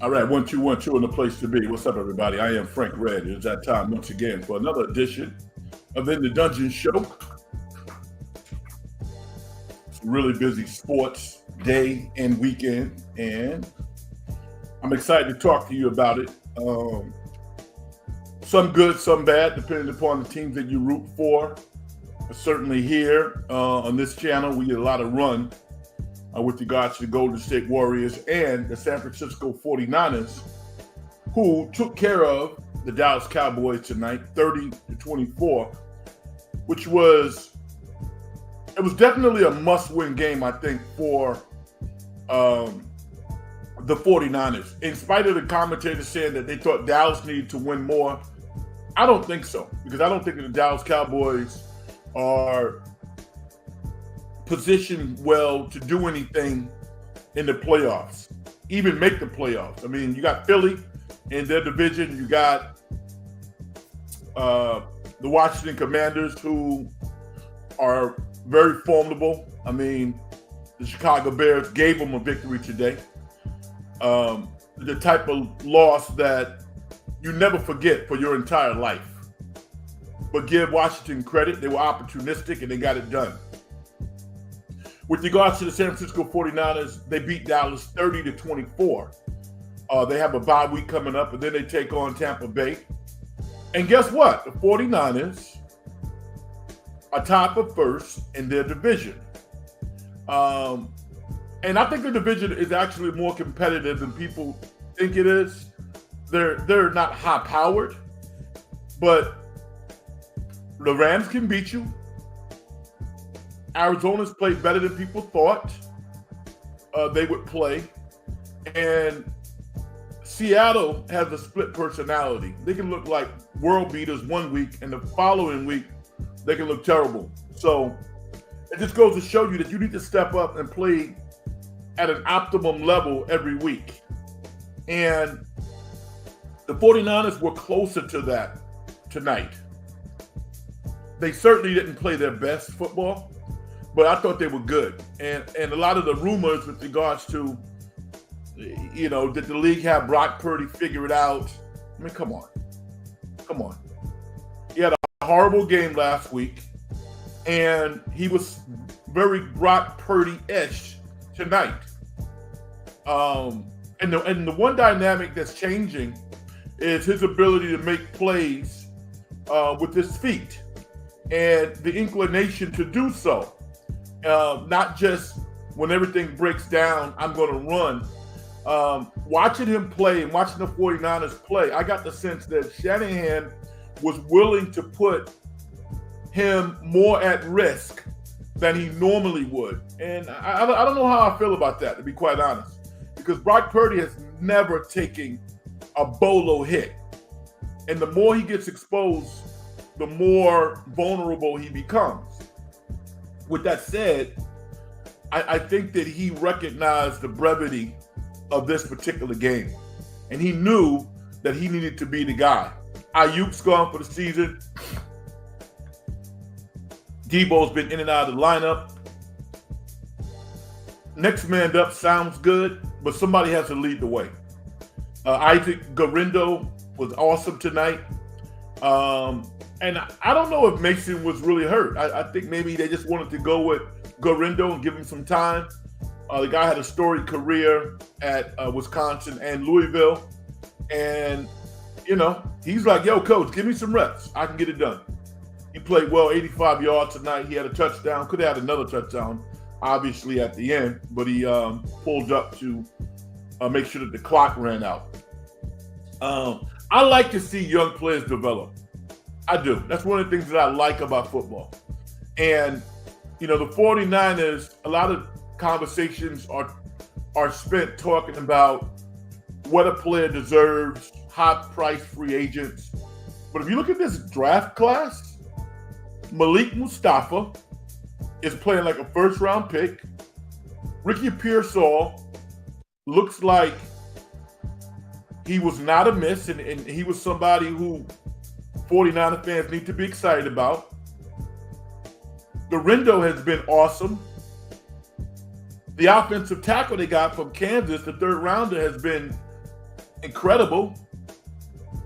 All right, 1 2 1 2 in the place to be. What's up, everybody? I am Frank Red. It's that time once again for another edition of In the Dungeon Show. It's a really busy sports day and weekend, and I'm excited to talk to you about it. Some good, some bad, depending upon the teams that you root for. Certainly here on this channel, we get a lot of run with regards to the Golden State Warriors and the San Francisco 49ers, who took care of the Dallas Cowboys tonight, 30-24, which was definitely a must-win game, I think, for the 49ers. In spite of the commentators saying that they thought Dallas needed to win more, I don't think so, because I don't think that the Dallas Cowboys are positioned well to do anything in the playoffs, even make the playoffs. I mean, you got Philly in their division. You got the Washington Commanders, who are very formidable. I mean, the Chicago Bears gave them a victory today. The type of loss that you never forget for your entire life. But give Washington credit. They were opportunistic and they got it done. With regards to the San Francisco 49ers, they beat Dallas 30-24. They have a bye week coming up, and then they take on Tampa Bay. And guess what? The 49ers are tied for first in their division. And I think the division is actually more competitive than people think it is. They're not high-powered, but the Rams can beat you. Arizona's played better than people thought they would play. And Seattle has a split personality. They can look like world beaters one week, and the following week, they can look terrible. So it just goes to show you that you need to step up and play at an optimum level every week. And the 49ers were closer to that tonight. They certainly didn't play their best football, but I thought they were good. And a lot of the rumors with regards to, did the league have Brock Purdy figure it out? I mean, come on. He had a horrible game last week, and he was very Brock Purdy-ish tonight. And the one dynamic that's changing is his ability to make plays with his feet and the inclination to do so. Not just when everything breaks down, I'm going to run. Watching him play and watching the 49ers play, I got the sense that Shanahan was willing to put him more at risk than he normally would. And I don't know how I feel about that, to be quite honest, because Brock Purdy has never taken a bolo hit. And the more he gets exposed, the more vulnerable he becomes. With that said, I think that he recognized the brevity of this particular game. And he knew that he needed to be the guy. Ayuk's gone for the season. Debo's been in and out of the lineup. Next man up sounds good, but somebody has to lead the way. Isaac Guerrero was awesome tonight. And I don't know if Mason was really hurt. I think maybe they just wanted to go with Guerrero and give him some time. The guy had a storied career at Wisconsin and Louisville. And, he's like, yo, coach, give me some reps. I can get it done. He played well, 85 yards tonight. He had a touchdown. Could have had another touchdown, obviously, at the end. But he pulled up to make sure that the clock ran out. I like to see young players develop. I do. That's one of the things that I like about football. And, the 49ers, a lot of conversations are spent talking about what a player deserves, high-priced free agents. But if you look at this draft class, Malik Mustafa is playing like a first-round pick. Ricky Pearsall looks like he was not a miss, and he was somebody who 49er fans need to be excited about. Guerrero has been awesome. The offensive tackle they got from Kansas, the third rounder, has been incredible.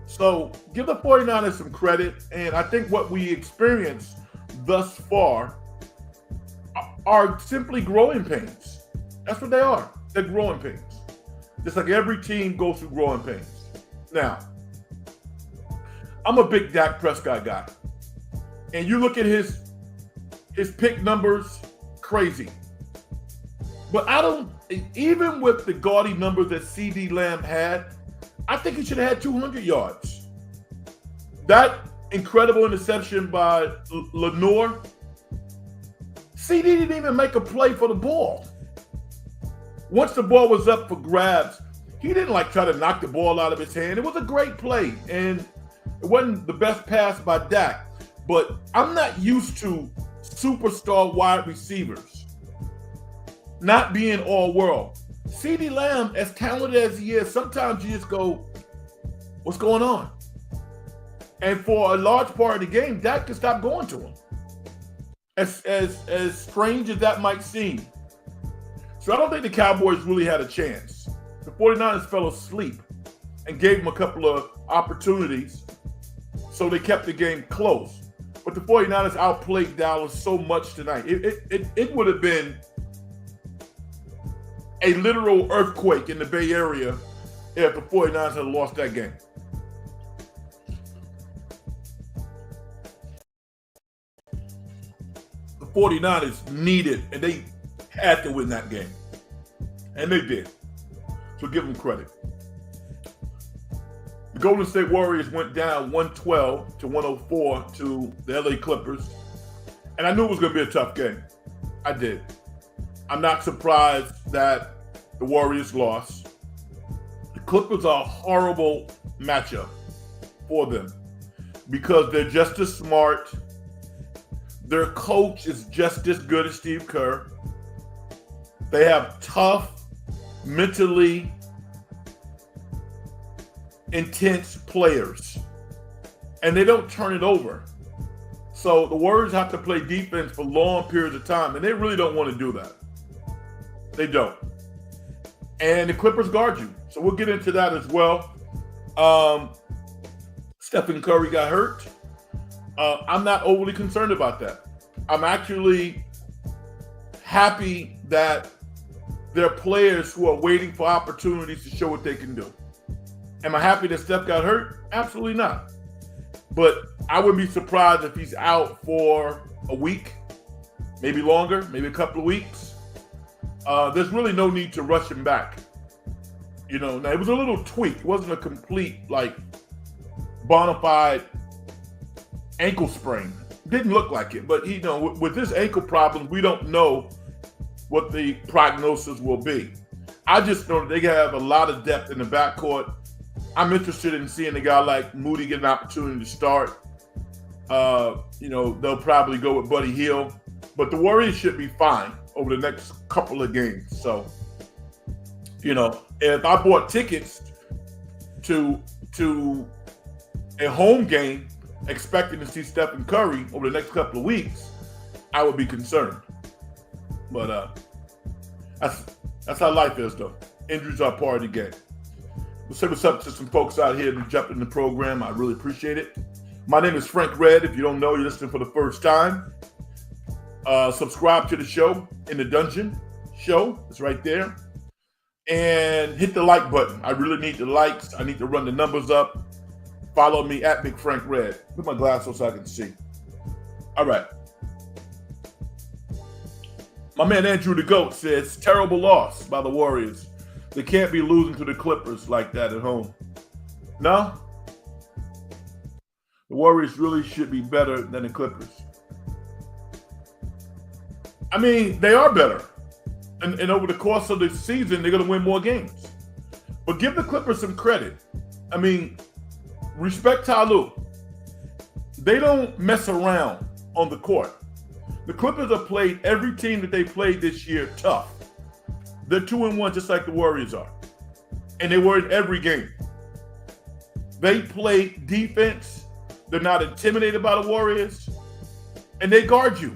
So give the 49ers some credit. And I think what we experienced thus far are simply growing pains. That's what they are. They're growing pains. Just like every team goes through growing pains. Now, I'm a big Dak Prescott guy. And you look at his pick numbers, crazy. But I don't, even with the gaudy numbers that CD Lamb had, I think he should have had 200 yards. That incredible interception by Lenore, CD didn't even make a play for the ball. Once the ball was up for grabs, he didn't try to knock the ball out of his hand. It was a great play, and it wasn't the best pass by Dak. But I'm not used to superstar wide receivers not being all world. CeeDee Lamb, as talented as he is, sometimes you just go, what's going on? And for a large part of the game, Dak just stopped going to him. As strange as that might seem. So I don't think the Cowboys really had a chance. The 49ers fell asleep and gave them a couple of opportunities, so they kept the game close. But the 49ers outplayed Dallas so much tonight. It would have been a literal earthquake in the Bay Area if the 49ers had lost that game. The 49ers needed, and they had to win that game. And they did. So give them credit. The Golden State Warriors went down 112 to 104 to the LA Clippers. And I knew it was going to be a tough game. I did. I'm not surprised that the Warriors lost. The Clippers are a horrible matchup for them because they're just as smart. Their coach is just as good as Steve Kerr. They have tough, mentally intense players, and they don't turn it over. So the Warriors have to play defense for long periods of time, and they really don't want to do that. They don't. And the Clippers guard you. So we'll get into that as well. Stephen Curry got hurt. I'm not overly concerned about that. I'm actually happy that there are players who are waiting for opportunities to show what they can do. Am I happy that Steph got hurt? Absolutely not. But I wouldn't be surprised if he's out for a week, maybe longer, maybe a couple of weeks. There's really no need to rush him back. You know, now it was a little tweak. It wasn't a complete, bona fide ankle sprain. Didn't look like it. But, with this ankle problem, we don't know what the prognosis will be. I just know that they have a lot of depth in the backcourt. I'm interested in seeing a guy like Moody get an opportunity to start. They'll probably go with Buddy Hield. But the Warriors should be fine over the next couple of games. So, if I bought tickets to a home game expecting to see Stephen Curry over the next couple of weeks, I would be concerned. But that's how life is, though. Injuries are part of the game. We'll say what's up to some folks out here who jumped in the program. I really appreciate it. My name is Frank Red. If you don't know, you're listening for the first time. Subscribe to the show, In the Dungeon show. It's right there. And hit the like button. I really need the likes. I need to run the numbers up. Follow me at Big Frank Red. Put my glass on so I can see. All right. My man Andrew the GOAT says, terrible loss by the Warriors. They can't be losing to the Clippers like that at home. No? The Warriors really should be better than the Clippers. I mean, they are better. And over the course of the season, they're going to win more games. But give the Clippers some credit. I mean, respect Ty Lue. They don't mess around on the court. The Clippers have played every team that they played this year tough. They're 2-1 just like the Warriors are. And they were in every game. They play defense. They're not intimidated by the Warriors. And they guard you.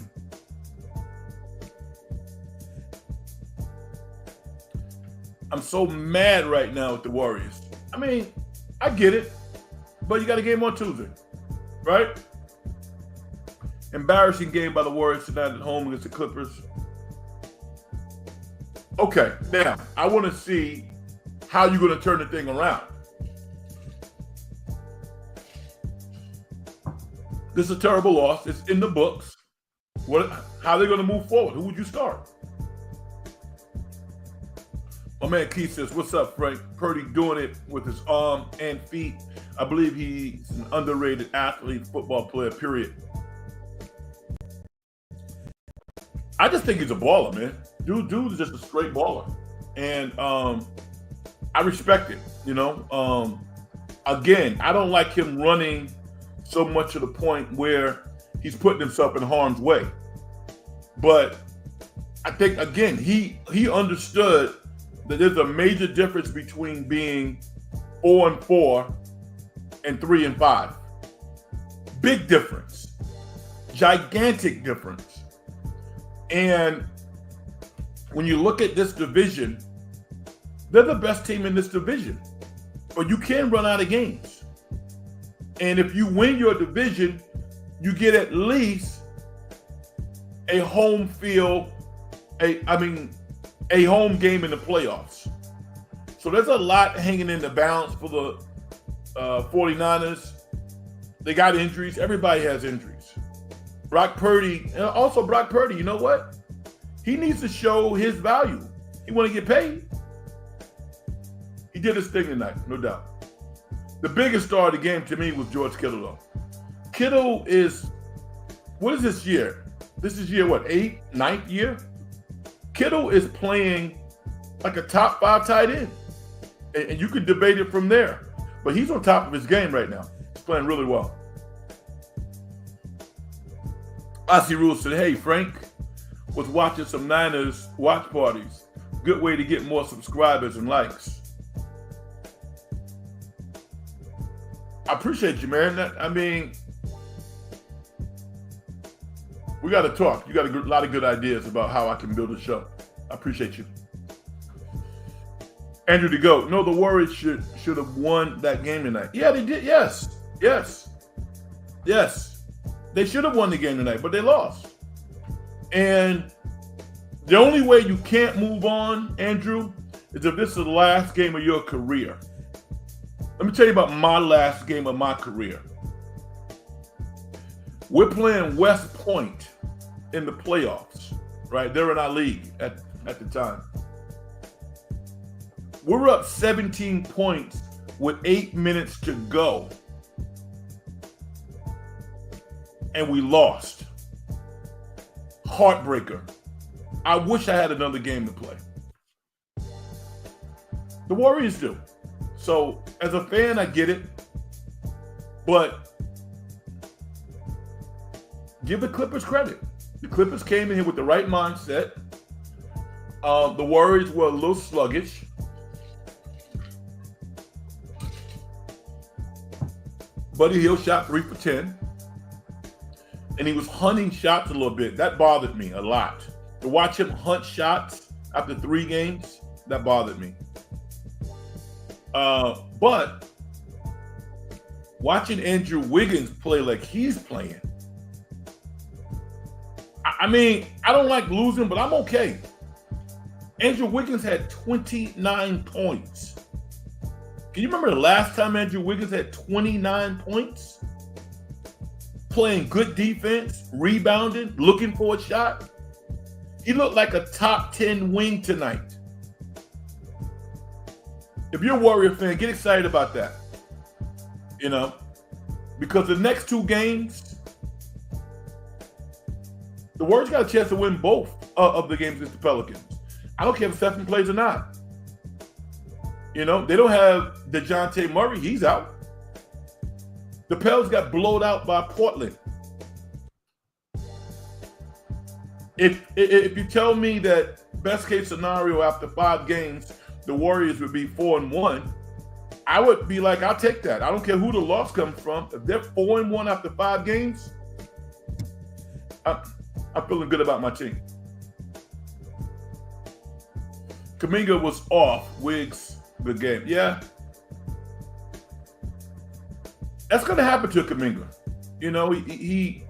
I'm so mad right now with the Warriors. I mean, I get it, but you got a game on Tuesday, right? Embarrassing game by the Warriors tonight at home against the Clippers. Okay, now I want to see how you're going to turn the thing around. This is a terrible loss. It's in the books. How are they going to move forward? Who would you start? My man Keith says, what's up, Frank? Purdy doing it with his arm and feet. I believe he's an underrated athlete, football player, period. I just think he's a baller, man. Dude is just a straight baller. And I respect it, you know. Again, I don't like him running so much to the point where he's putting himself in harm's way. But I think, again, he understood that there's a major difference between being 4-4 and 3-5. Big difference. Gigantic difference. And when you look at this division, they're the best team in this division. But you can run out of games. And if you win your division, you get at least a home field, a home game in the playoffs. So there's a lot hanging in the balance for the 49ers. They got injuries. Everybody has injuries. Brock Purdy, you know what? He needs to show his value. He want to get paid. He did his thing tonight, no doubt. The biggest star of the game to me was George Kittle, though. Kittle is, what is this year? This is year, what, 8th, 9th year? Kittle is playing like a top 5 tight end. And you could debate it from there. But he's on top of his game right now. He's playing really well. Ossie Rule said, hey, Frank was watching some Niners watch parties. Good way to get more subscribers and likes. I appreciate you, man. We got to talk. You got a lot of good ideas about how I can build a show. I appreciate you. Andrew the GOAT. No, the Warriors should have won that game tonight. Yeah, they did. Yes. They should have won the game tonight, but they lost. And the only way you can't move on, Andrew, is if this is the last game of your career. Let me tell you about my last game of my career. We're playing West Point in the playoffs, right? They're in our league at the time. We're up 17 points with 8 minutes to go. And we lost. Heartbreaker. I wish I had another game to play. The Warriors do. So, as a fan, I get it. But give the Clippers credit. The Clippers came in here with the right mindset. The Warriors were a little sluggish. Buddy Hield shot 3 for 10. And he was hunting shots a little bit. That bothered me a lot. To watch him hunt shots after 3 games, that bothered me. But watching Andrew Wiggins play like he's playing, I mean, I don't like losing, but I'm okay. Andrew Wiggins had 29 points. Can you remember the last time Andrew Wiggins had 29 points? Playing good defense, rebounding, looking for a shot. He looked like a top 10 wing tonight. If you're a Warrior fan, get excited about that. You know, because the next 2 games, the Warriors got a chance to win both of the games against the Pelicans. I don't care if Stephen plays or not. You know, they don't have DeJounte Murray. He's out. The Pels got blown out by Portland. If you tell me that best case scenario after 5 games, the Warriors would be 4-1, I would be like, I'll take that. I don't care who the loss comes from. If they're 4-1 after 5 games, I'm feeling good about my team. Kuminga was off. Wiggs, good game. Yeah. That's going to happen to Kuminga. You know, he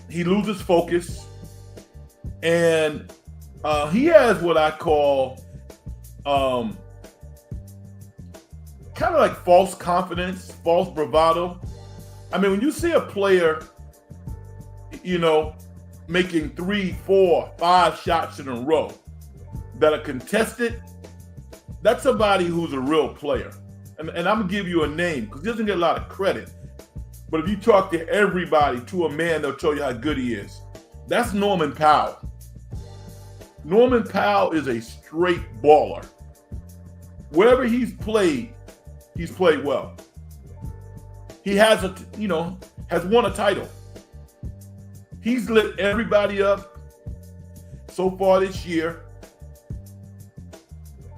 loses focus, and he has what I call kind of like false confidence, false bravado. I mean, when you see a player, you know, making 3, 4, 5 shots in a row that are contested, that's somebody who's a real player. And I'm going to give you a name because he doesn't get a lot of credit. But if you talk to everybody, to a man, they'll tell you how good he is. That's Norman Powell. Norman Powell is a straight baller. Wherever he's played well. He has has won a title. He's lit everybody up so far this year.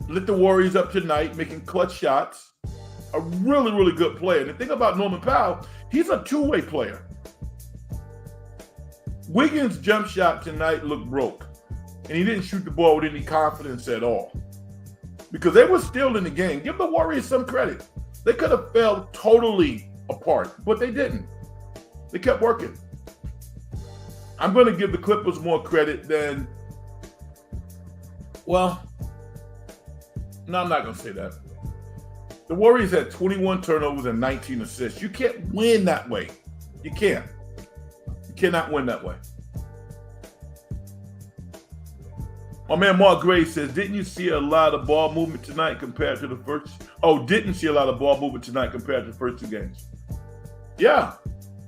Lit the Warriors up tonight, making clutch shots. A really, really good player. And the thing about Norman Powell, he's a two-way player. Wiggins' jump shot tonight looked broke. And he didn't shoot the ball with any confidence at all. Because they were still in the game. Give the Warriors some credit. They could have fell totally apart, but they didn't. They kept working. I'm going to give the Clippers more credit than, well, no, I'm not going to say that. The Warriors had 21 turnovers and 19 assists. You can't win that way. You can't. You cannot win that way. My man Mark Gray says, didn't you see a lot of ball movement tonight compared to the first? Oh, didn't see a lot of ball movement tonight compared to the first two games. Yeah.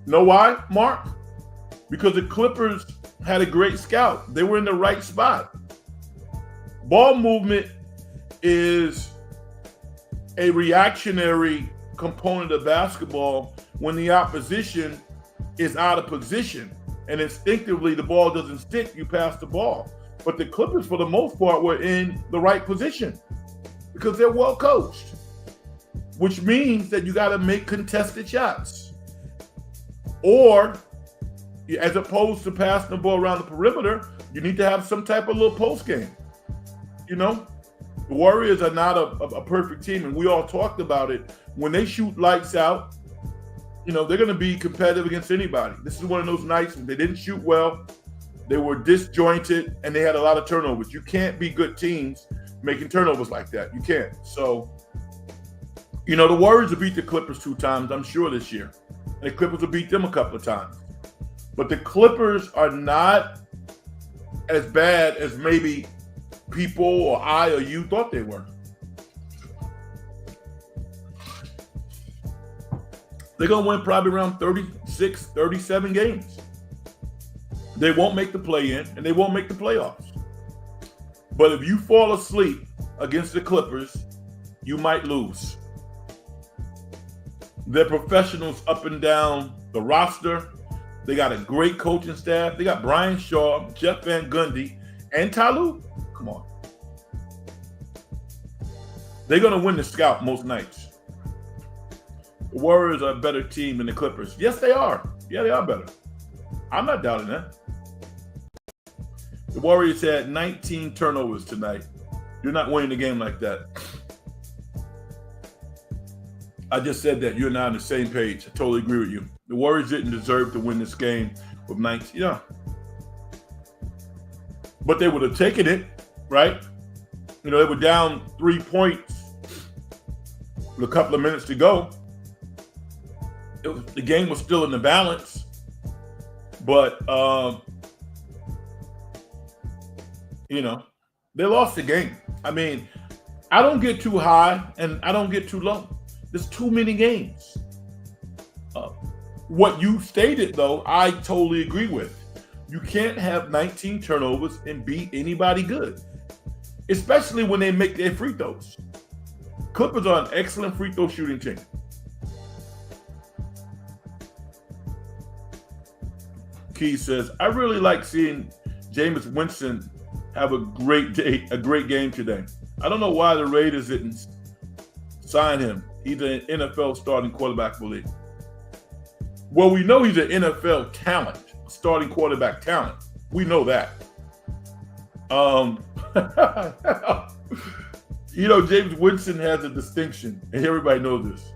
Know why, Mark? Because the Clippers had a great scout. They were in the right spot. Ball movement is a reactionary component of basketball when the opposition is out of position and instinctively the ball doesn't stick, you pass the ball. But the Clippers, for the most part, were in the right position because they're well coached, which means that you got to make contested shots. Or, as opposed to passing the ball around the perimeter, you need to have some type of little post game. You know? The Warriors are not a perfect team, and we all talked about it. When they shoot lights out, you know, they're going to be competitive against anybody. This is one of those nights when they didn't shoot well, they were disjointed, and they had a lot of turnovers. You can't be good teams making turnovers like that. You can't. So, you know, the Warriors will beat the Clippers 2 times, I'm sure, this year. And the Clippers will beat them a couple of times. But the Clippers are not as bad as maybe people or I or you thought they were. They're going to win probably around 36, 37 games. They won't make the play-in, and they won't make the playoffs. But if you fall asleep against the Clippers, you might lose. They're professionals up and down the roster. They got a great coaching staff. They got Brian Shaw, Jeff Van Gundy, and Ty Lue. Come on. They're going to win the scout most nights. The Warriors are a better team than the Clippers. Yes, they are. Yeah, they are better. I'm not doubting that. The Warriors had 19 turnovers tonight. You're not winning the game like that. I just said that. You're not on the same page. I totally agree with you. The Warriors didn't deserve to win this game with 19. Yeah. But they would have taken it, right? You know, they were down 3 points with a couple of minutes to go. The game was still in the balance. But, you know, they lost the game. I mean, I don't get too high and I don't get too low. There's too many games. What you stated, though, I totally agree with. You can't have 19 turnovers and beat anybody good, especially when they make their free throws. Clippers are an excellent free throw shooting team. Key says, I really like seeing Jameis Winston have a great game today. I don't know why the Raiders didn't sign him. He's an NFL starting quarterback, I believe. Well, we know he's an NFL talent, starting quarterback talent. We know that. You know, James Winston has a distinction, and everybody knows this.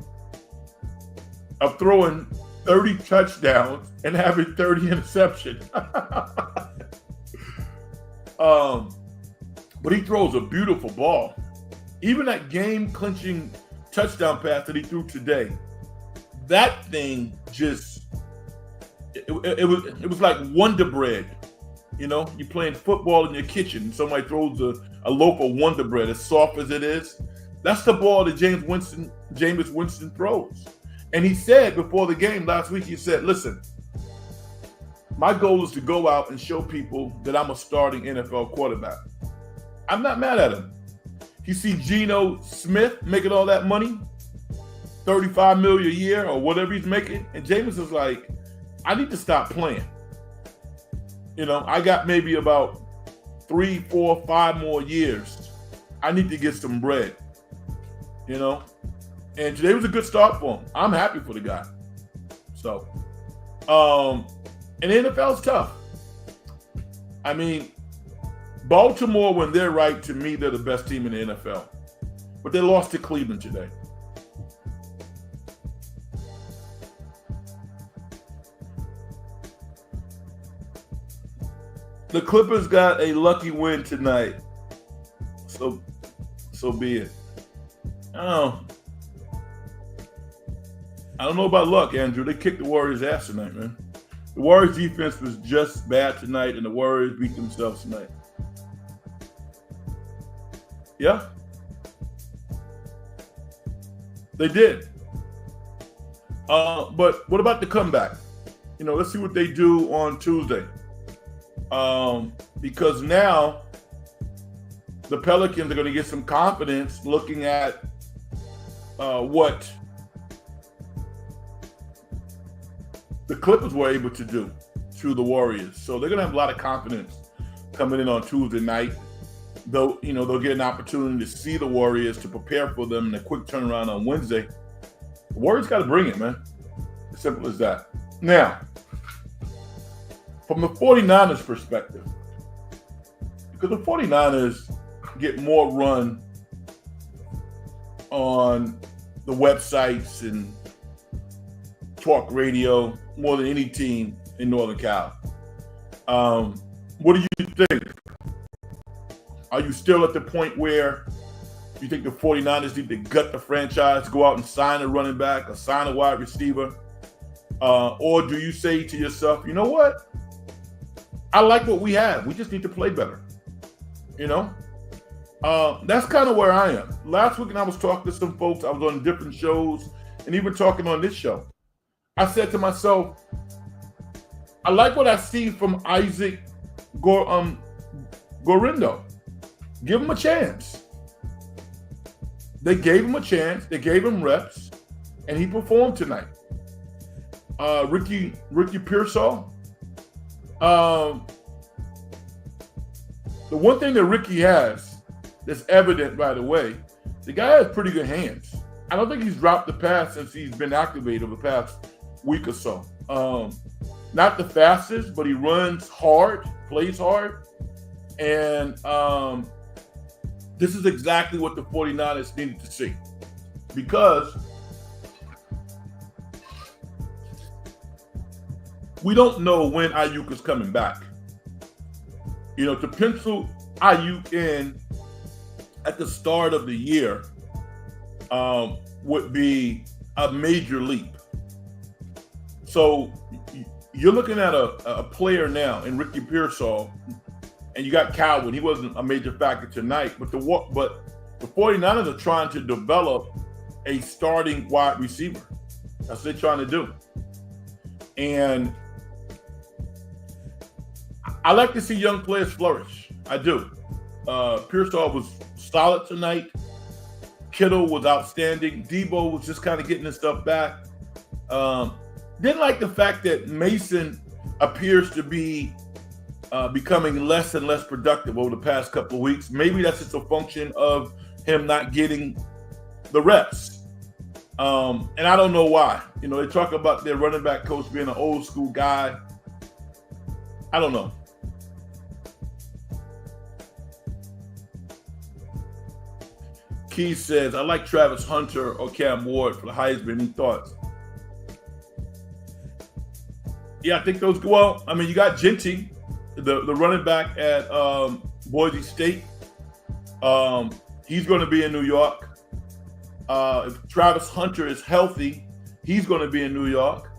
of throwing 30 touchdowns and having 30 interceptions. But he throws a beautiful ball. Even that game-clinching touchdown pass that he threw today, that thing just it was like Wonder Bread. You know, you're playing football in your kitchen, and somebody throws a loaf of Wonder Bread, as soft as it is. That's the ball that Jameis Winston throws. And he said before the game last week, he said, listen, my goal is to go out and show people that I'm a starting NFL quarterback. I'm not mad at him. You see Geno Smith making all that money, $35 million a year or whatever he's making, and Jameis is like, I need to stop playing. You know, I got maybe about 3, 4, 5 more years. I need to get some bread. You know, and today was a good start for him. I'm happy for the guy. So, and the NFL's tough. I mean, Baltimore, when they're right, to me, they're the best team in the NFL. But they lost to Cleveland today. The Clippers got a lucky win tonight. So be it. I don't know about luck, Andrew. They kicked the Warriors' ass tonight, man. The Warriors' defense was just bad tonight, and the Warriors beat themselves tonight. Yeah. They did. But what about the comeback? You know, let's see what they do on Tuesday. Because now the Pelicans are going to get some confidence looking at what the Clippers were able to do to the Warriors. So they're going to have a lot of confidence coming in on Tuesday night. Though, you know, they'll get an opportunity to see the Warriors, to prepare for them in a quick turnaround on Wednesday. The Warriors got to bring it, man. As simple as that. Now, from the 49ers perspective, because the 49ers get more run on the websites and talk radio more than any team in Northern Cal. What do you think? Are you still at the point where you think the 49ers need to gut the franchise, go out and sign a running back or sign a wide receiver? Or do you say to yourself, you know what? I like what we have. We just need to play better. You know? That's kind of where I am. Last week when I was talking to some folks, I was on different shows and even talking on this show. I said to myself, I like what I see from Isaac Gorindo. Give him a chance. They gave him a chance. They gave him reps, and he performed tonight. Ricky Pearsall. The one thing that Ricky has that's evident, by the way, the guy has pretty good hands. I don't think he's dropped the pass since he's been activated over the past week or so. Not the fastest, but he runs hard, plays hard. And this is exactly what the 49ers needed to see. Because we don't know when Ayuk is coming back. You know, to pencil Ayuk in at the start of the year would be a major leap. So you're looking at a player now in Ricky Pearsall, and you got Calvin. He wasn't a major factor tonight, but the 49ers are trying to develop a starting wide receiver. That's what they're trying to do. And I like to see young players flourish. I do. Pearsall was solid tonight. Kittle was outstanding. Debo was just kind of getting his stuff back. Didn't like the fact that Mason appears to be becoming less and less productive over the past couple of weeks. Maybe that's just a function of him not getting the reps. And I don't know why. You know, they talk about their running back coach being an old school guy. I don't know. Keith says, I like Travis Hunter or Cam Ward for the Heisman. Any thoughts? Yeah, I think those. Well, I mean, you got Genty, the running back at Boise State. He's going to be in New York. If Travis Hunter is healthy, he's going to be in New York.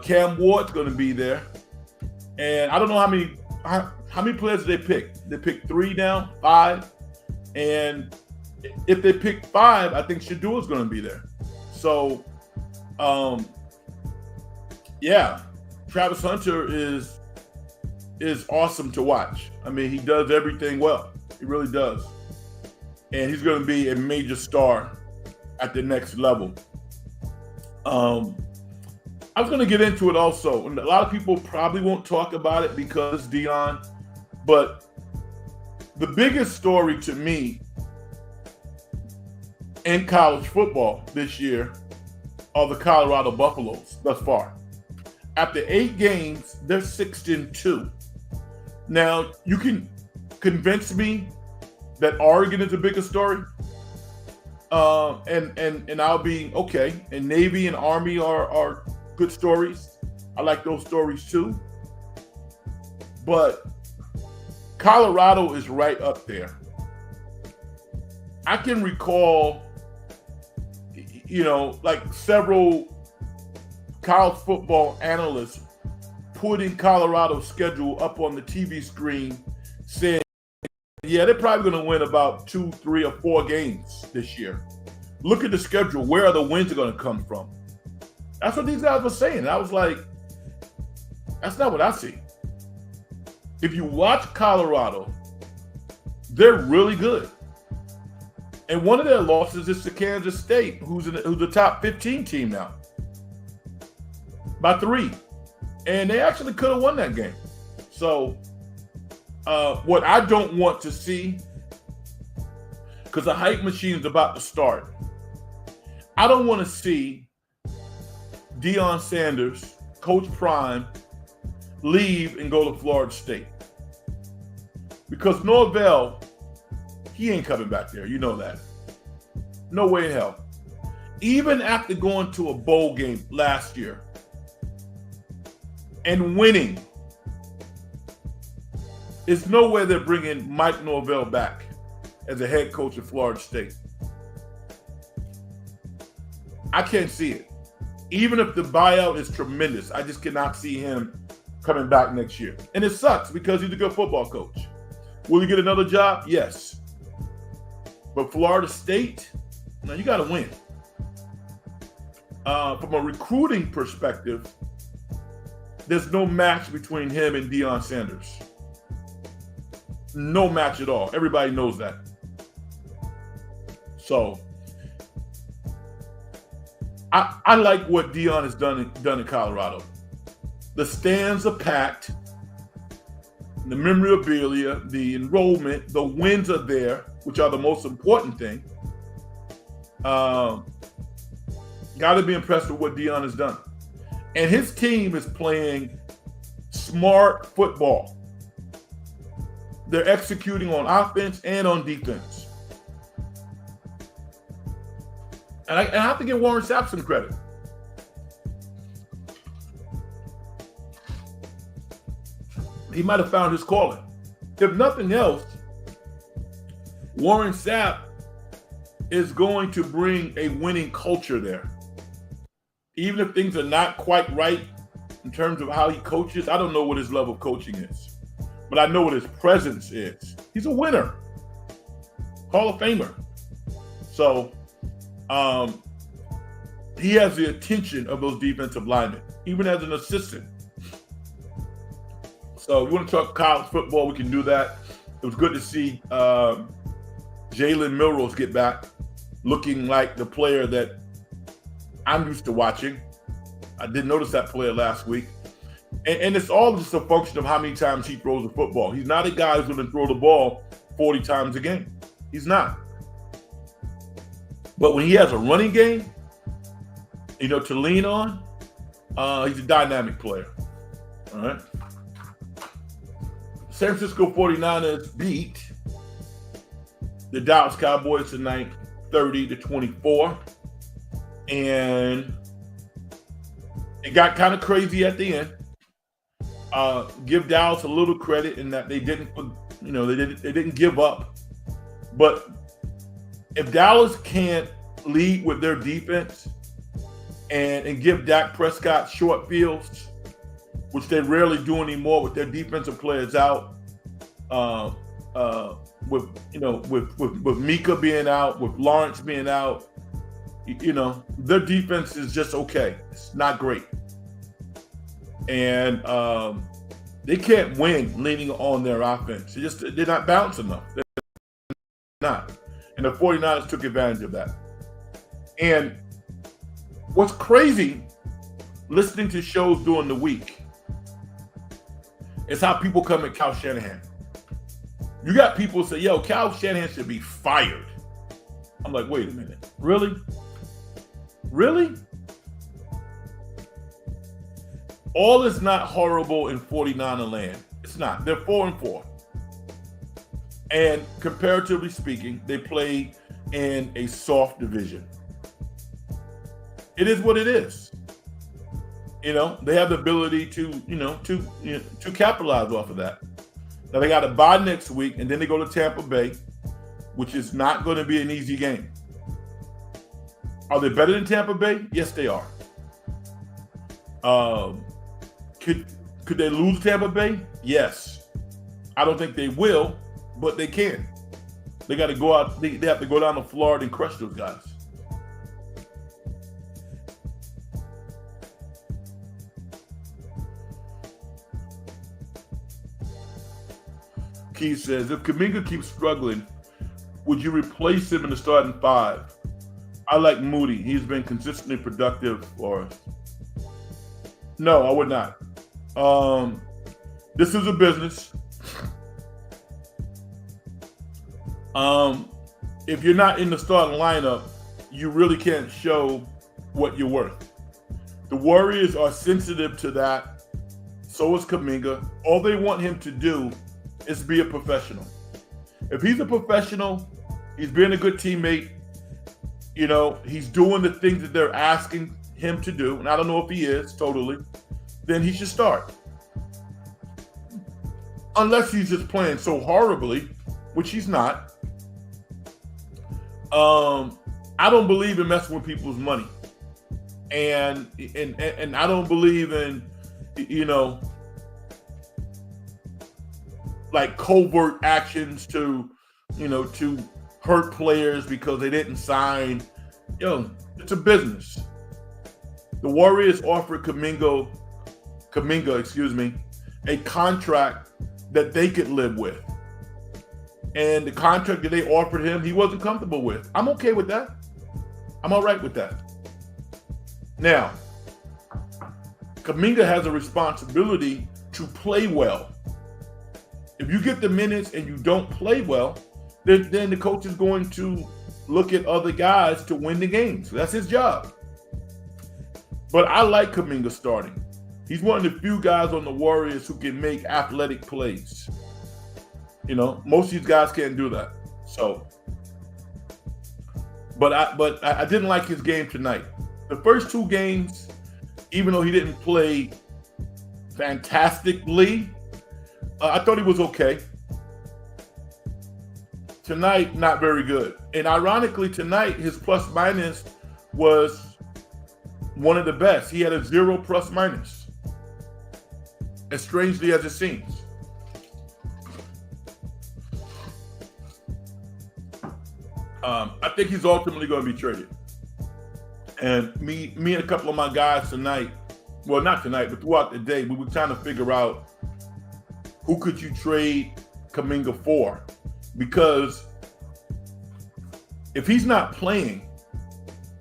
Cam Ward's going to be there, and I don't know how many players did they pick. They picked 3 now, 5, and if they pick 5, I think Shadour's going to be there. So, yeah, Travis Hunter is awesome to watch. I mean, he does everything well. He really does. And he's going to be a major star at the next level. I was going to get into it also. And a lot of people probably won't talk about it because it's Deion. But the biggest story to me in college football this year are the Colorado Buffaloes thus far. After 8 games, they're 6-2. Now, you can convince me that Oregon is a bigger story, and I'll be okay. And Navy and Army are good stories. I like those stories too. But Colorado is right up there. I can recall, like several college football analysts putting Colorado's schedule up on the TV screen saying, yeah, they're probably going to win about 2, 3, or 4 games this year. Look at the schedule. Where are the wins going to come from? That's what these guys were saying. And I was like, that's not what I see. If you watch Colorado, they're really good. And one of their losses is to Kansas State, who's the top 15 team now, by 3. And they actually could have won that game. So what I don't want to see, because the hype machine is about to start, I don't want to see Deion Sanders, Coach Prime, leave and go to Florida State. Because Norvell, he ain't coming back there. You know that. No way in hell. Even after going to a bowl game last year and winning, there's no way they're bringing Mike Norvell back as a head coach of Florida State. I can't see it. Even if the buyout is tremendous, I just cannot see him coming back next year. And it sucks because he's a good football coach. Will he get another job? Yes. But Florida State, now you got to win. From a recruiting perspective, there's no match between him and Deion Sanders. No match at all. Everybody knows that. So I like what Deion has done in Colorado. The stands are packed. The memorabilia, the enrollment, the wins are there, which are the most important thing. Got to be impressed with what Deion has done. And his team is playing smart football. They're executing on offense and on defense. And I have to give Warren Sapp some credit. He might have found his calling. If nothing else, Warren Sapp is going to bring a winning culture there. Even if things are not quite right in terms of how he coaches, I don't know what his level of coaching is. But I know what his presence is. He's a winner. Hall of Famer. So he has the attention of those defensive linemen, even as an assistant. So if you want to talk college football, we can do that. It was good to see Jalen Milroe get back, looking like the player that I'm used to watching. I didn't notice that player last week. And it's all just a function of how many times he throws the football. He's not a guy who's going to throw the ball 40 times a game. He's not. But when he has a running game, to lean on, he's a dynamic player. All right. San Francisco 49ers beat the Dallas Cowboys tonight, 30-24. And It got kind of crazy at the end. Give Dallas a little credit in that they didn't, they didn't give up. But if Dallas can't lead with their defense and give Dak Prescott short fields, which they rarely do anymore with their defensive players out, with Mika being out, with Lawrence being out, their defense is just okay. It's not great. And they can't win leaning on their offense. They're not balanced enough. They're not. And the 49ers took advantage of that. And what's crazy, listening to shows during the week, is how people come at Kyle Shanahan. You got people say, yo, Kyle Shanahan should be fired. I'm like, wait a minute. Really? Really? All is not horrible in 49er land. It's not. They're 4-4. And comparatively speaking, they play in a soft division. It is what it is. They have the ability to capitalize off of that. Now they got a bye next week, and then they go to Tampa Bay, which is not going to be an easy game. Are they better than Tampa Bay? Yes, they are. Could they lose Tampa Bay? Yes. I don't think they will, but they can. They got to go out. They have to go down to Florida and crush those guys. Keith says, if Kuminga keeps struggling, would you replace him in the starting five? I like Moody. He's been consistently productive for us. No, I would not. This is a business. If you're not in the starting lineup, you really can't show what you're worth. The Warriors are sensitive to that. So is Kuminga. All they want him to do is be a professional. If he's a professional, he's being a good teammate, he's doing the things that they're asking him to do, and I don't know if he is totally, then he should start. Unless he's just playing so horribly, which he's not. I don't believe in messing with people's money. And I don't believe in, like covert actions to hurt players because they didn't sign. It's a business. The Warriors offered Kuminga, a contract that they could live with. And the contract that they offered him, he wasn't comfortable with. I'm okay with that. I'm all right with that. Now, Kuminga has a responsibility to play well. If you get the minutes and you don't play well, then the coach is going to look at other guys to win the games. That's his job. But I like Kuminga starting. He's one of the few guys on the Warriors who can make athletic plays. Most of these guys can't do that. So, but I didn't like his game tonight. The first two games, even though he didn't play fantastically, I thought he was okay. Tonight, not very good. And ironically, tonight, his plus minus was one of the best. He had a 0 plus minus, as strangely as it seems. I think he's ultimately going to be traded. And me and a couple of my guys tonight, well, not tonight, but throughout the day, we were trying to figure out who could you trade Kuminga for? Because if he's not playing,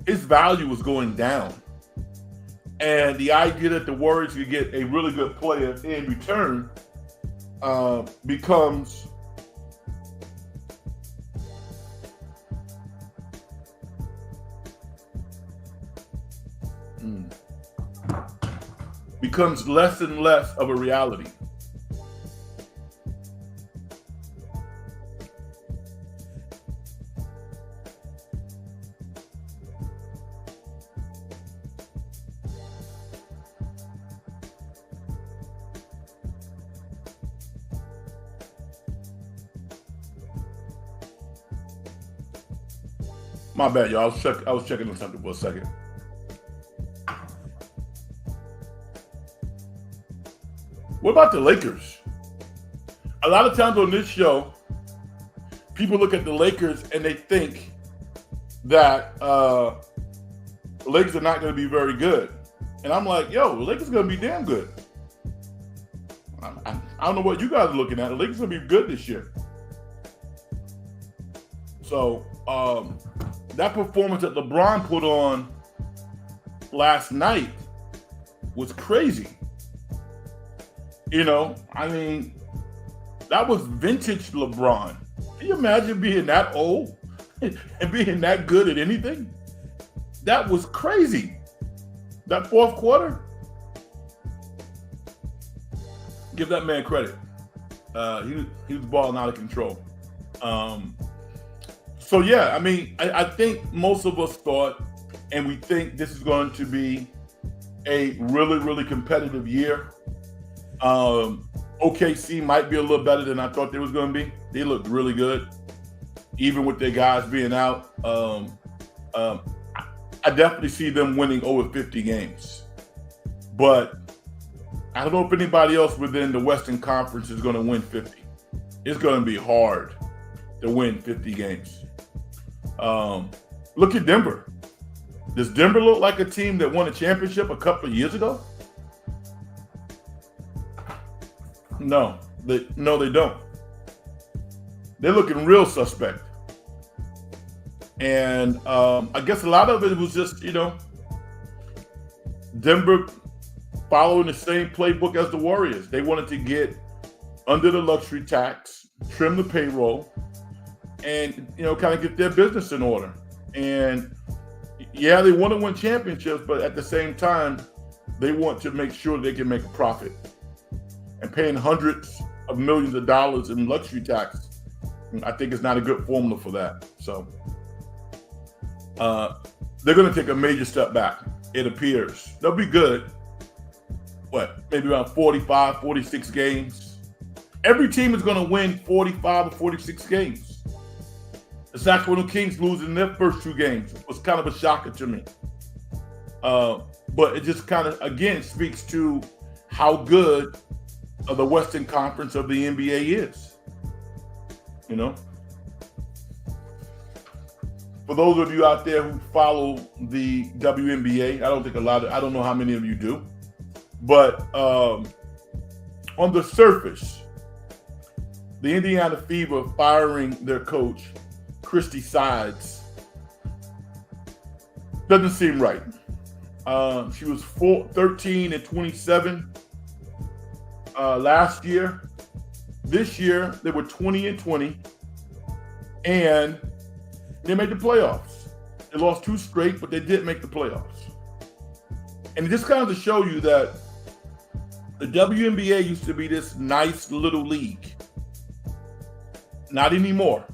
his value is going down. And the idea that the Warriors could get a really good player in return becomes less and less of a reality. My bad, y'all. I was checking on something for a second. What about the Lakers? A lot of times on this show, people look at the Lakers and they think that the Lakers are not going to be very good. And I'm like, yo, the Lakers are going to be damn good. I don't know what you guys are looking at. The Lakers are going to be good this year. So that performance that LeBron put on last night was crazy. You know, I mean, that was vintage LeBron. Can you imagine being that old and being that good at anything? That was crazy. That fourth quarter, give that man credit. He was balling out of control. So yeah, I mean, I think most of us thought, and we think this is going to be a really, really competitive year. OKC might be a little better than I thought they was going to be. They looked really good, even with their guys being out. I definitely see them winning over 50 games. But I don't know if anybody else within the Western Conference is going to win 50. It's going to be hard to win 50 games. Look at Denver. Does Denver look like a team that won a championship a couple of years ago? No, they don't. They're looking real suspect. And I guess a lot of it was just, you know, Denver following the same playbook as the Warriors. They wanted to get under the luxury tax, trim the payroll, and, you know, kind of get their business in order. And yeah, they want to win championships, but at the same time, they want to make sure they can make a profit. And paying hundreds of millions of dollars in luxury tax, I think is not a good formula for that. So they're going to take a major step back, it appears. They'll be good. Maybe around 45, 46 games. Every team is going to win 45 or 46 games. The Sacramento Kings losing their first two games was kind of a shocker to me. But it just kind of, again, speaks to how good the Western Conference of the NBA is. You know? For those of you out there who follow the WNBA, I don't know how many of you do, but on the surface, the Indiana Fever firing their coach, Christy Sides, doesn't seem right. She was 13-27 last year. This year, they were 20-20, and they made the playoffs. They lost two straight, but they did make the playoffs. And just kind of to show you that the WNBA used to be this nice little league. Not anymore.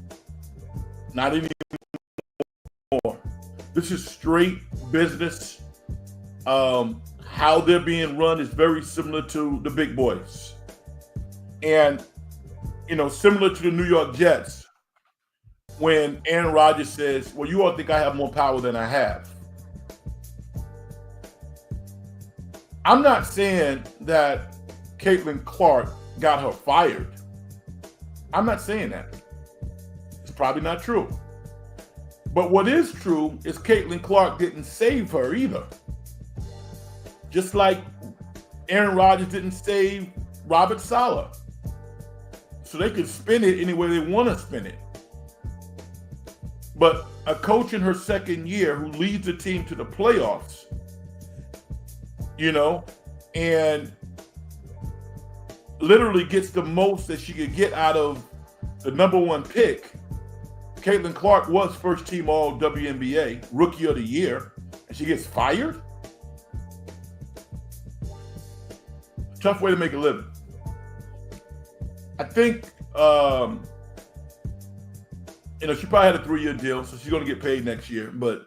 Not anymore. This is straight business. How they're being run is very similar to the big boys. And, you know, similar to the New York Jets, when Aaron Rodgers says, well, you all think I have more power than I have. I'm not saying that Caitlin Clark got her fired. I'm not saying that. It's probably not true. But what is true is Caitlin Clark didn't save her either. Just like Aaron Rodgers didn't save Robert Saleh. So they could spin it any way they want to spin it. But a coach in her second year who leads the team to the playoffs, you know, and literally gets the most that she could get out of the number one pick. Caitlin Clark was first team all WNBA, rookie of the year, and she gets fired? Tough way to make a living. I think, you know, she probably had a 3-year deal, so she's going to get paid next year, but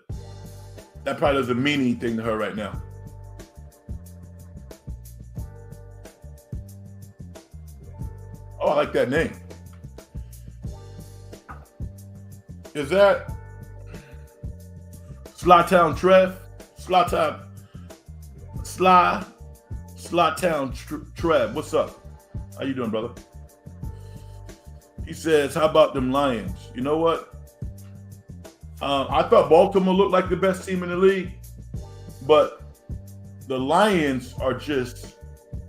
that probably doesn't mean anything to her right now. Oh, I like that name. Is that Slytown Trev, Slytown Trev. What's up? How you doing, brother? He says, how about them Lions? You know what? I thought Baltimore looked like the best team in the league, but the Lions are just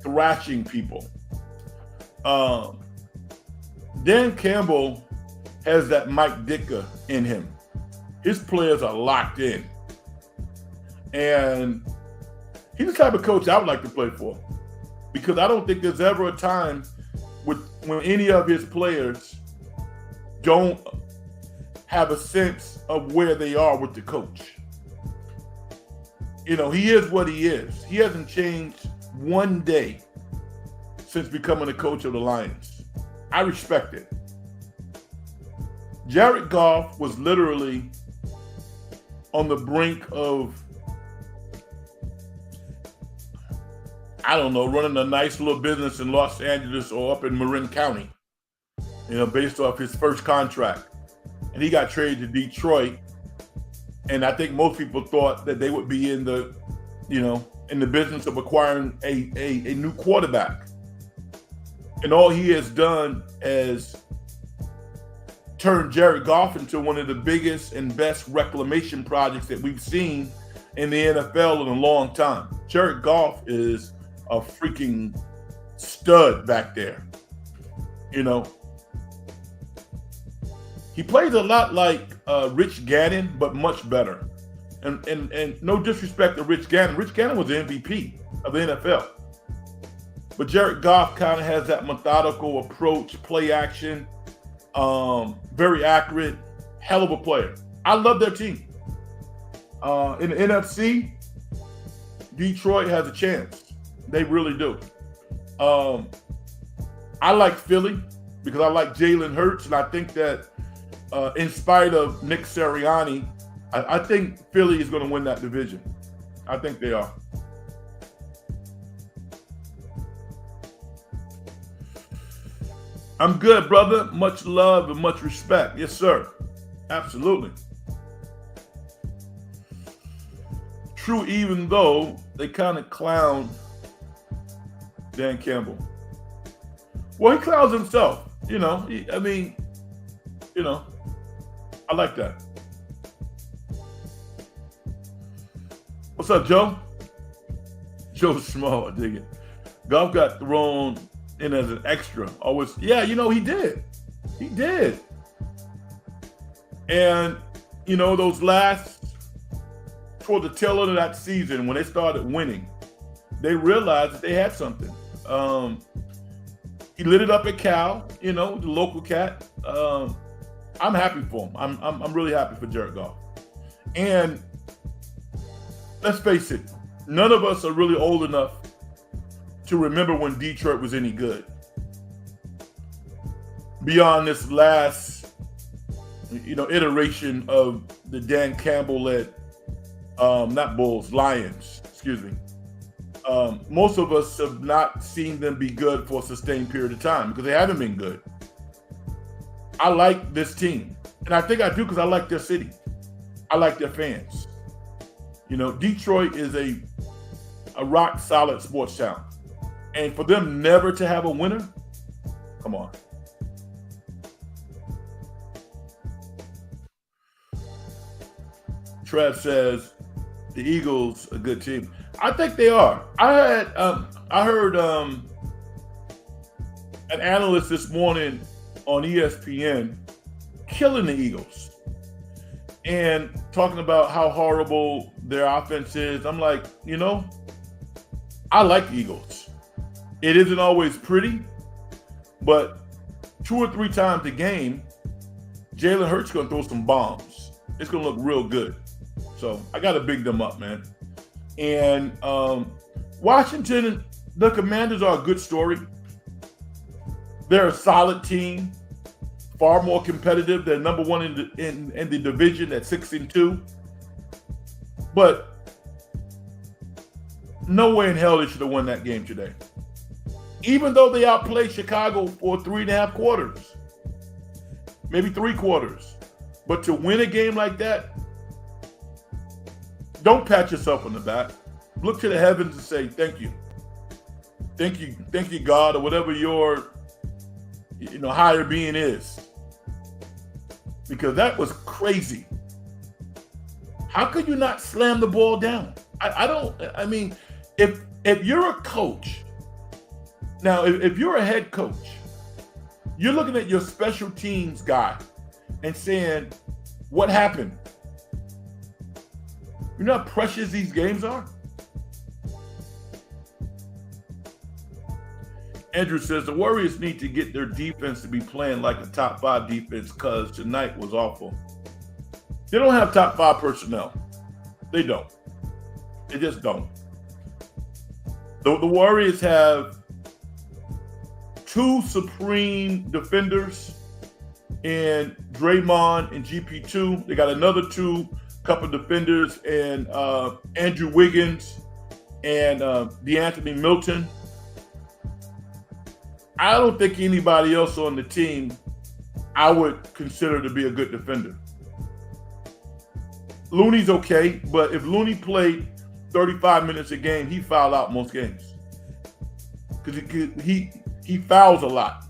thrashing people. Dan Campbell has that Mike Ditka in him. His players are locked in. And he's the type of coach I would like to play for, because I don't think there's ever a time when any of his players don't have a sense of where they are with the coach. You know, he is what he is. He hasn't changed one day since becoming the coach of the Lions. I respect it. Jared Goff was literally on the brink of, I don't know, running a nice little business in Los Angeles or up in Marin County, you know, based off his first contract. And he got traded to Detroit. And I think most people thought that they would be in the, you know, in the business of acquiring a new quarterback. And all he has done is turn Jared Goff into one of the biggest and best reclamation projects that we've seen in the NFL in a long time. Jared Goff is a freaking stud back there. You know, he plays a lot like Rich Gannon, but much better. And no disrespect to Rich Gannon. Rich Gannon was the MVP of the NFL. But Jared Goff kind of has that methodical approach, play action, very accurate, hell of a player. I love their team. In the NFC, Detroit has a chance. They really do. I like Philly because I like Jalen Hurts, and I think that in spite of Nick Sirianni, I think Philly is going to win that division. I think they are. I'm good, brother. Much love and much respect. Yes, sir. Absolutely. True, even though they kind of clown Dan Campbell. Well, he clowns himself. You know, I like that. What's up, Joe? Joe Small, I dig it. Goff got thrown in as an extra. Always, yeah, you know, he did. He did. And, you know, those last, toward the tail end of that season, when they started winning, they realized that they had something. He lit it up at Cal, you know, the local cat. I'm happy for him. I'm really happy for Jared Goff. And let's face it, none of us are really old enough to remember when Detroit was any good. Beyond this last, you know, iteration of the Dan Campbell-led, not Bulls, Lions, excuse me. Most of us have not seen them be good for a sustained period of time because they haven't been good. I like this team. And I think I do because I like their city. I like their fans. You know, Detroit is a rock solid sports town. And for them never to have a winner, come on. Trev says the Eagles a good team. I think they are. I heard an analyst this morning on ESPN killing the Eagles and talking about how horrible their offense is. I'm like, you know, I like the Eagles. It isn't always pretty, but 2 or 3 times a game, Jalen Hurts going to throw some bombs. It's going to look real good. So I got to big them up, man. And Washington, the Commanders are a good story. They're a solid team, far more competitive. They're number one in the division at 6-2. But no way in hell they should have won that game today. Even though they outplayed Chicago for 3.5 quarters, maybe 3 quarters. But to win a game like that, Don't pat yourself on the back. Look to the heavens and say, thank you. Thank you, God, or whatever your higher being is. Because that was crazy. How could you not slam the ball down? I mean, if you're a coach, now if you're a head coach, you're looking at your special teams guy and saying, what happened? You know how precious these games are? Andrew says the Warriors need to get their defense to be playing like a top 5 defense because tonight was awful. They don't have top 5 personnel. They don't. They just don't. The Warriors have 2 supreme defenders in Draymond and GP2. They got another 2 couple defenders in Andrew Wiggins and DeAnthony Milton. I don't think anybody else on the team I would consider to be a good defender. Looney's okay, but if Looney played 35 minutes a game, he fouled out most games because he fouls a lot.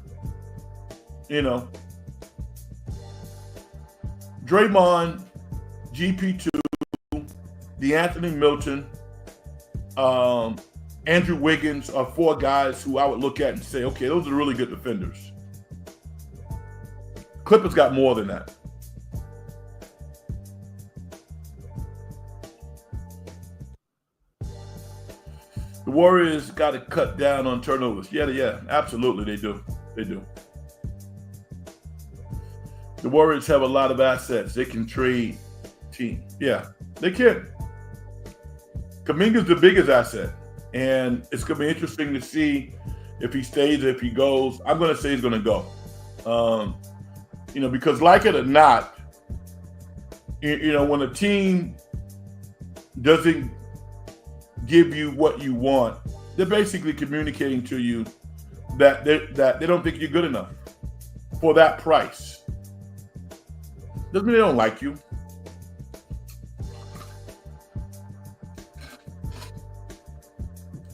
Draymond, GP2, DeAnthony Milton, Andrew Wiggins are 4 guys who I would look at and say, okay, those are really good defenders. Clippers got more than that. The Warriors got to cut down on turnovers. Yeah, absolutely they do. They do. The Warriors have a lot of assets. They can trade team. Yeah, they can. Kuminga's the biggest asset. And it's going to be interesting to see if he stays or if he goes. I'm going to say he's going to go. Because like it or not, when a team doesn't give you what you want, they're basically communicating to you that they don't think you're good enough for that price. Doesn't mean they don't like you.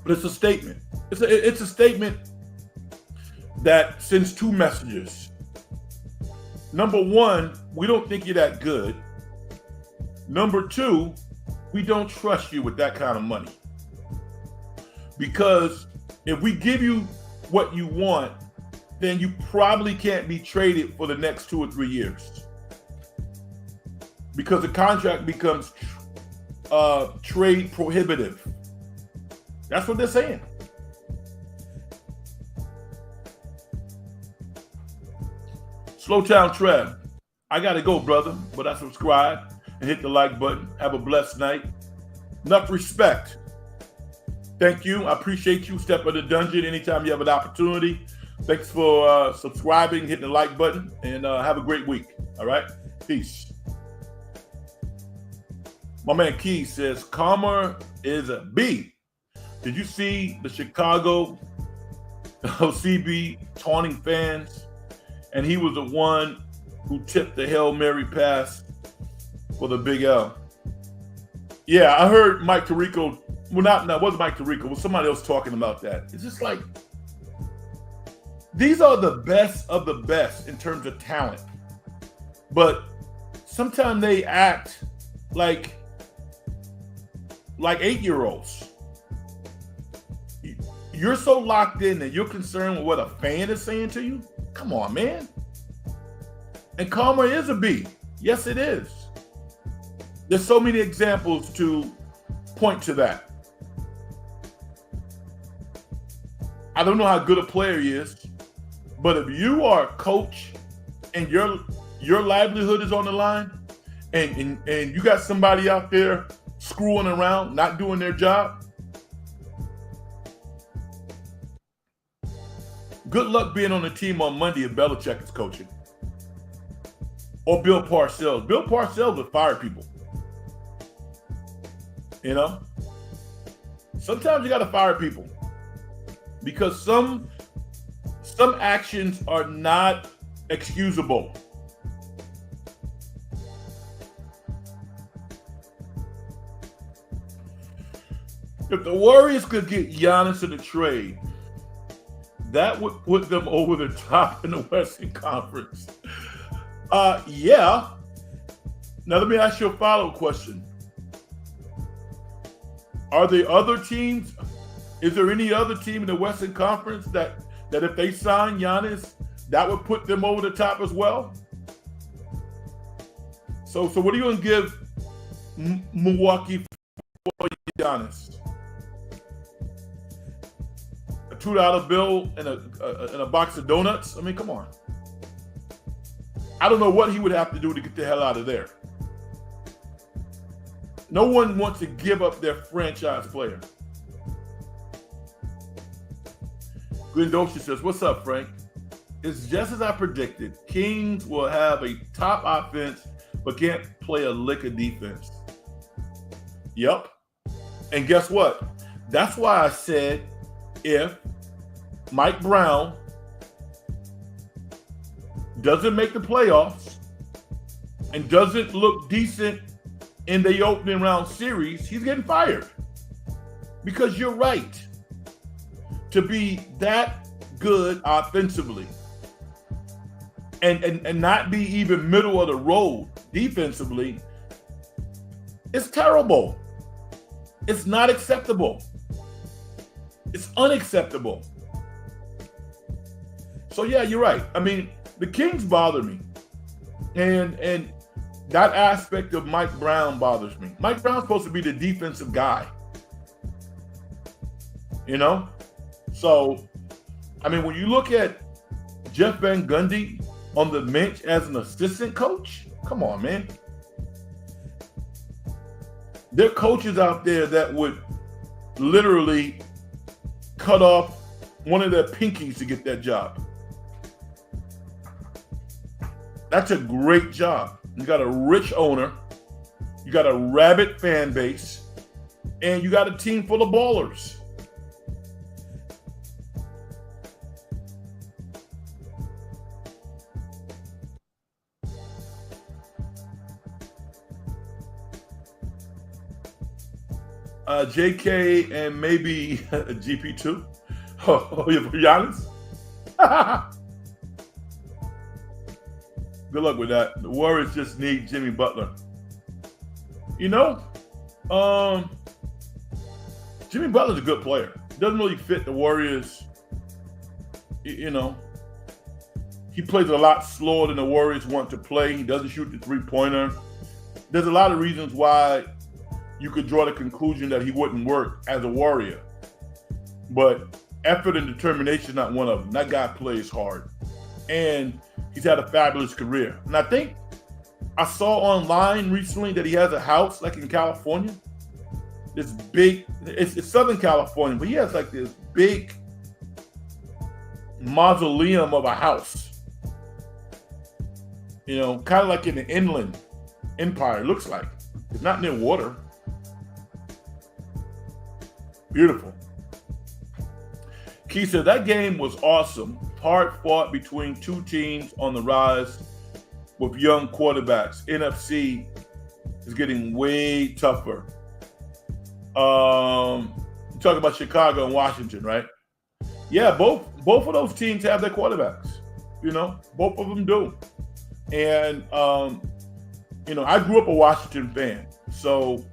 But it's a statement. It's a statement that sends 2 messages. Number 1, we don't think you're that good. Number 2, we don't trust you with that kind of money. Because if we give you what you want, then you probably can't be traded for the next 2 or 3 years. Because the contract becomes trade prohibitive. That's what they're saying. Slowtown Trev, I got to go, brother, but I subscribe and hit the like button. Have a blessed night. Enough respect. Thank you. I appreciate you. Step in the dungeon anytime you have an opportunity. Thanks for subscribing, hitting the like button, and have a great week. All right? Peace. My man Key says, karma is a B. Did you see the Chicago CB taunting fans? And he was the one who tipped the Hail Mary pass for the Big L. Yeah, I heard Mike Tirico. Well, it wasn't Mike Tirico. It was somebody else talking about that. It's just like, these are the best of the best in terms of talent. But sometimes they act like 8-year-olds. You're so locked in that you're concerned with what a fan is saying to you? Come on, man. And karma is a B. Yes, it is. There's so many examples to point to that. I don't know how good a player he is, but if you are a coach and your livelihood is on the line and you got somebody out there screwing around, not doing their job, good luck being on the team on Monday if Belichick is coaching. Or Bill Parcells. Bill Parcells would fire people. Sometimes you got to fire people because some actions are not excusable. If the Warriors could get Giannis in the trade, that would put them over the top in the Western Conference. Yeah. Now let me ask you a follow-up question. Are there other teams? Is there any other team in the Western Conference that if they sign Giannis, that would put them over the top as well? So what are you going to give Milwaukee for Giannis? A $2 bill and a box of donuts? I mean, come on. I don't know what he would have to do to get the hell out of there. No one wants to give up their franchise player. Glendosha says, what's up, Frank? It's just as I predicted. Kings will have a top offense, but can't play a lick of defense. Yep. And guess what? That's why I said if Mike Brown doesn't make the playoffs and doesn't look decent in the opening round series, he's getting fired. Because you're right. To be that good offensively and not be even middle of the road defensively, it's terrible. It's not acceptable. It's unacceptable. So yeah, you're right. I mean, the Kings bother me. And that aspect of Mike Brown bothers me. Mike Brown's supposed to be the defensive guy. You know? So, I mean, when you look at Jeff Van Gundy on the bench as an assistant coach, come on, man. There are coaches out there that would literally cut off one of their pinkies to get that job. That's a great job. You got a rich owner, you got a rabid fan base, and you got a team full of ballers. JK and maybe GP2. Oh, yeah, for Giannis? Good luck with that. The Warriors just need Jimmy Butler. You know, Jimmy Butler's a good player. Doesn't really fit the Warriors. You know, he plays a lot slower than the Warriors want to play. He doesn't shoot the three-pointer. There's a lot of reasons why you could draw the conclusion that he wouldn't work as a Warrior. But effort and determination is not one of them. That guy plays hard. And he's had a fabulous career. And I think I saw online recently that he has a house like in California. This big, it's Southern California, but he has like this big mausoleum of a house. You know, kind of like in the Inland Empire, it looks like. It's not near water. Beautiful. Keith said, that game was awesome. Hard fought between two teams on the rise with young quarterbacks. NFC is getting way tougher. You're talking about Chicago and Washington, right? Yeah, both of those teams have their quarterbacks. You know, both of them do. And, you know, I grew up a Washington fan. So,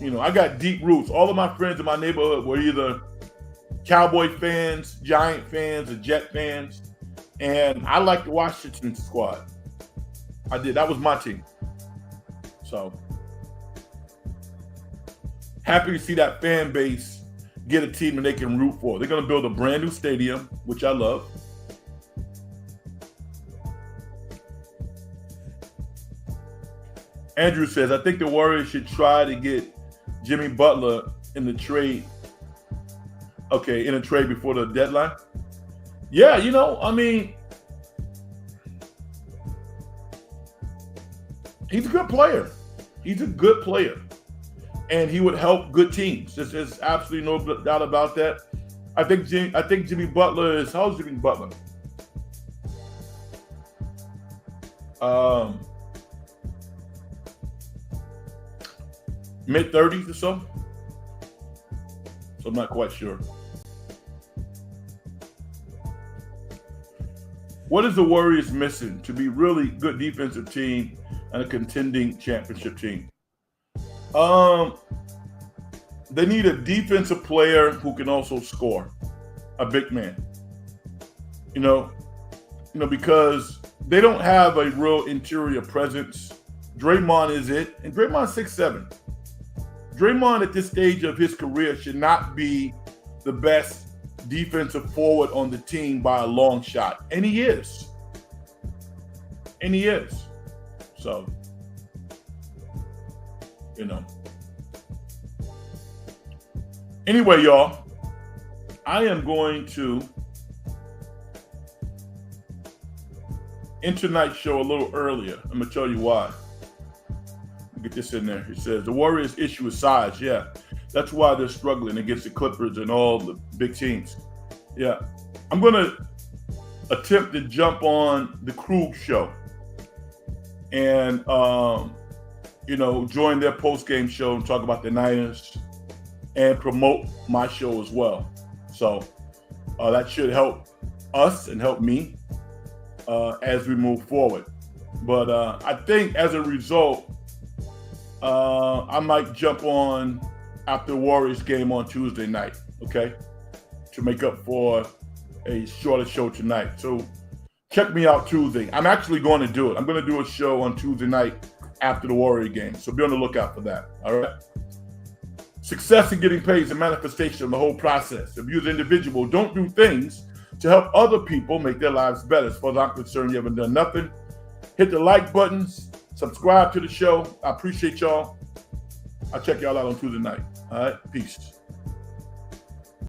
you know, I got deep roots. All of my friends in my neighborhood were either Cowboy fans, Giant fans, or Jet fans. And I liked the Washington squad. I did. That was my team. So, happy to see that fan base get a team that they can root for. They're going to build a brand new stadium, which I love. Andrew says, I think the Warriors should try to get Jimmy Butler in the trade. Okay, in a trade before the deadline. Yeah, you know, I mean, he's a good player. He's a good player. And he would help good teams. There's absolutely no doubt about that. I think Jimmy Butler is, how old is Jimmy Butler? Mid-30s or so. so I'm not quite sure. What is the Warriors missing to be really good defensive team and a contending championship team? They need a defensive player who can also score, a big man. Because they don't have a real interior presence. Draymond is it, and Draymond's 6'7". Draymond at this stage of his career should not be the best defensive forward on the team by a long shot. And he is. So, Anyway, y'all, I am going to end tonight's show a little earlier. I'm going to tell you why. Get this in there. It says the Warriors' issue is size. Yeah, that's why they're struggling against the Clippers and all the big teams. Yeah, I'm going to attempt to jump on the Krug show and, join their post-game show and talk about the Niners and promote my show as well. So that should help us and help me as we move forward. But I think as a result, I might jump on after the Warriors game on Tuesday night, okay, to make up for a shorter show tonight. So check me out Tuesday. I'm actually going to do it. I'm going to do a show on Tuesday night after the Warrior game. So be on the lookout for that, all right? Success in getting paid is a manifestation of the whole process. If you as an individual don't do things to help other people make their lives better, as far as I'm concerned, you haven't done nothing. Hit the like buttons. Subscribe to the show. I appreciate y'all. I'll check y'all out on Tuesday night. All right. Peace.